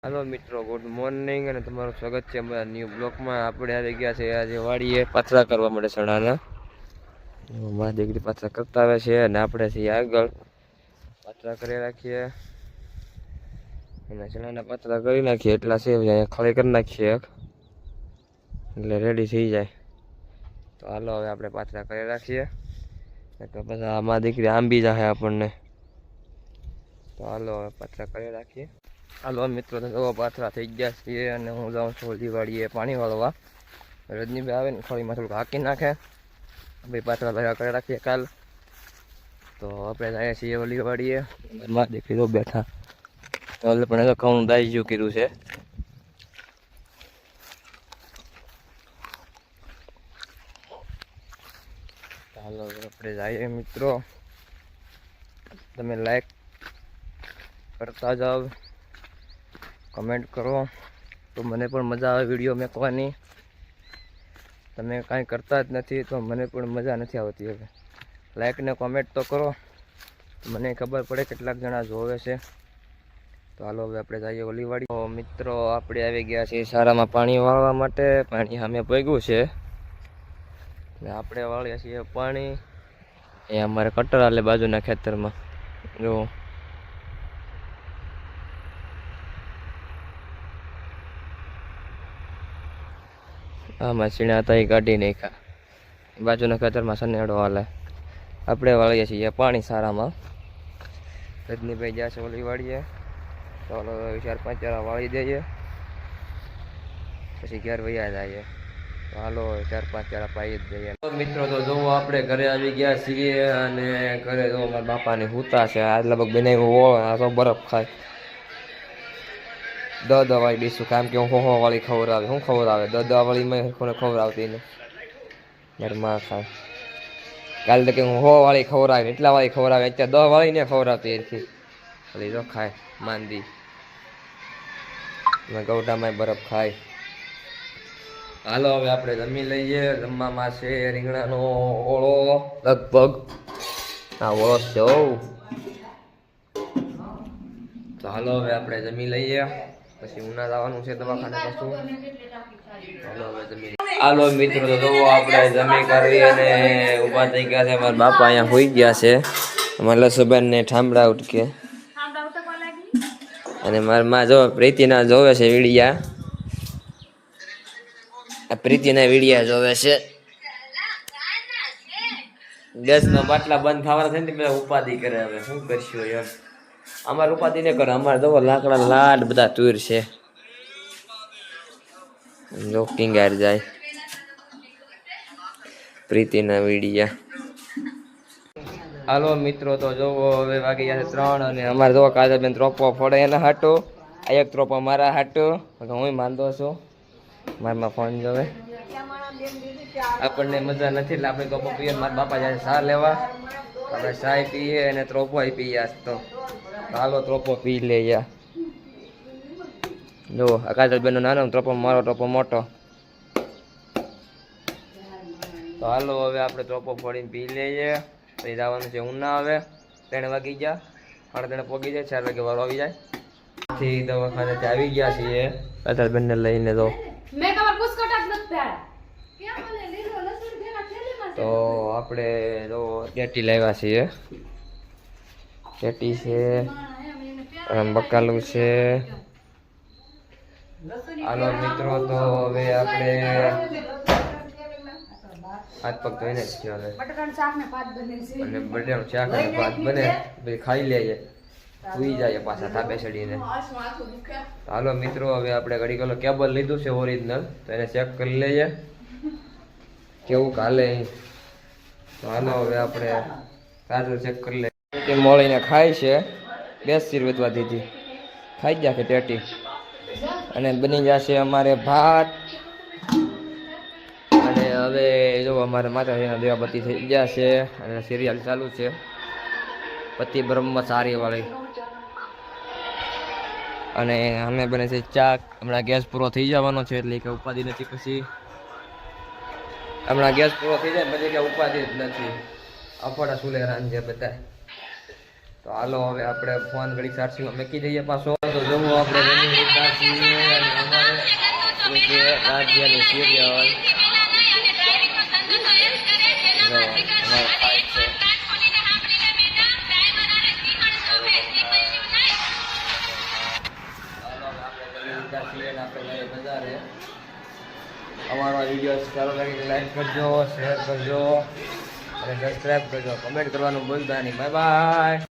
Hello मित्रों, good morning અને તમારું સ્વાગત છે અમારા ન્યૂ બ્લોકમાં। આપણે આવી ગયા છે આજે વાડીએ પાથરા કરવા માટે ચણાના। મારા દીકરી પાથરા કરતા આવે છે અને આપણે છીએ આગળ પાથરા કરી રાખીએ અને ચણાના પાથરા કરી નાખીએ એટલા છે અહીંયા ખાલી કરી નાખીએ એટલે રેડી થઈ જાય। તો હાલો હવે આપણે પાથરા કરી રાખીએ તો પછી મારી દીકરી આંબી જાય આપણને। તો હાલો હવે પાથરા કરી રાખીએ। હાલો મિત્રો, તો પાથરા થઈ ગયા છીએ અને હું જાઉં છું દિવાળીએ પાણી વાળવા। રજનીભાઈ આવે ને થોડીમાં થોડુંક હાકી નાખે, ભાઈ પાથરા ભેગા કરી રાખીએ કાલ। તો આપણે જઈએ છીએ ઓલી વાડીએ। મારી દીકરી તો બેઠા એટલે પણ એ તો ઘઉં દાઈ ગયું કીધું છે। હાલો આપણે જઈએ મિત્રો, તમે લાઈક કરતા જાઓ, કમેન્ટ કરો તો મને પણ મજા આવે વિડીયો મેકવાની। તમે કાંઈ કરતા જ નથી તો મને પણ મજા નથી આવતી। હવે લાઈક ને કોમેન્ટ તો કરો, મને ખબર પડે કેટલાક જણા જોવે છે। તો હાલો હવે આપણે જઈએ ઓલી વાડી। તો મિત્રો આપણે આવી ગયા છીએ સારામાં પાણી વાળવા માટે। પાણી સામે પગ્યું છે ને આપણે વાળીએ છીએ પાણી। એ અમારે કટર હાલે બાજુના ખેતરમાં, જો આમાં છીણા હતા એ કાઢી નાખ્યા, બાજુના ખેતરમાં સનેડો હાલે। આપણે વાળીએ છીએ પાણી સારામાં। રજનીભાઈ ગયા છે ઓલી વાળીએ, ચાલો 4-5 ચારા વાળી દઈએ પછી ઘેર વૈયા જઈએ। તો હાલો 4-5 ચારા પાઈ જ દઈએ। તો મિત્રો તો જોવો આપણે ઘરે આવી ગયા છીએ અને ઘરે જો મારા બાપાને હુતા છે। આ લગભગ બનાવ્યું હોય, આ તો બરફ ખાય। દવાળી ડીશું કામ કે હું હો વાળી ખવડાવે, શું ખવડાવે દવાળીમાં કોને ખવડાવતી ને મારી માં ખાય। કાલે તો કે હું હો વાળી ખવડાવે, એટલા વાળી ખવડાવે, અત્યારે 10 વાળી ને ખવડાવતી એથી ઓલી તો ખાય માંદી, ગૌડામાં બરફ ખાય। હાલો હવે આપણે જમી લઈએ। જમવામાં છે રીંગણાનો ઓળો, લગભગ આ ઓળો છે। તો હાલો હવે આપણે જમી લઈએ, પછી ઉના જવાનું છે દવાખાને પાછું। હાલો મિત્રો તો જોવો આપણે જમી કરી અને ઊભા થઈ ગયા છે। મારા બાપા અહીંયા હોઈ ગયા છે, અમારા લસુબેન ને ઠામડા ઉઠકે અને મારા માં જો પ્રીતિના જોવે છે વીડિયા, આ પ્રીતિના વીડિયા જોવે છે। ગેસના બાટલા બંધ થવાના થાય ને પેલા ઉપાધિ કરે, હવે શું કરશું યાર। અમારે ઉપાધિ ને કરે, અમારે જો લાકડા લાડ બધા તૂર છે, જો કિંગાર જાય પ્રીતિના વીડિયા। હાલો મિત્રો તો જોવો હવે વાગી ગયા છે 3 અને અમારે જો કાજલબેન ત્રોપો ફોડે એના હાટો, આ એક ત્રોપો મારા હાટો, હું માંદો છું, મારમાં ફોન જોવે। આપણને મજા નથી એટલે આપણે ત્રોપો પીએ। મારા બાપા જાય ચા લેવા, આપણે ચાય પીએ અને ત્રોપો પીએ આજ તો। હાલો ત્રોપો પી લઈએ। જો કાજલબેન નો નાનો ત્રોપો, મારો ત્રોપો મોટો। તો હાલો હવે આપણે ત્રોપો ફોડીને પી લઈએ, પછી જવાનું છે ઉના। હવે 3 વાગી ગયા, 3:30 પોગી જાય, 4 વાગે વારો આવી જાય। થી દવાખાનેથી આવી ગયા છીએ કાજલબેન ને લઈને। તો આપણે જો ટેટી લાવ્યા છીએ, ટેટી છે, બકાલું છે। હાલો મિત્રો તો હવે આપણે હાથ પગ ધોઈને જ છે હવે, અને બટેટાનું શાક ને ભાત બને પછી ખાઈ લઈએ, સુઈ જાય પાછા ધાબે ચડીને। હાલો મિત્રો હવે આપણે ઘડી ગયેલો કેબલ લીધું છે ઓરિજિનલ, તો એને ચેક કરી લઈએ કેવું હાલે। તો હાલો હવે આપણે કાજુ ચેક કરી લઈએ। મોળીને ખાય છે, 2 શીર વધવા દીધી, ખાઈ ગયા કે ટેટી, અને બની જશે અમારે ભાત। અને હવે જો અમારે માતાજીના દેવાબત્તી થઈ ગયા છે અને સિરિયલ ચાલુ છે પતિ બ્રહ્મચારી વાળી, અને અમે બને છે ચા। હમણાં ગેસ પૂરો થઈ જવાનો છે એટલે કે ઉપાધિ નથી, પછી હમણાં ગેસ પૂરો થઈ જાય પછી કે ઉપાધિ જ નથી, અફોડા સુલે રાંધે બધા। તો હાલો હવે આપણે ફોન ઘડી ચાર્જિંગમાં મૂકી દઈએ પાછો. તો જમો આપણે રમી લીધા છીએ અને અમારે જે રાજ્યની સિરિયલ અમારો વિડીયો સારો લાગે લાઈક કરજો, શેર કરજો અને સબસ્ક્રાઈબ કરજો, કમેન્ટ કરવાનું ભૂલતા નહીં. Bye bye.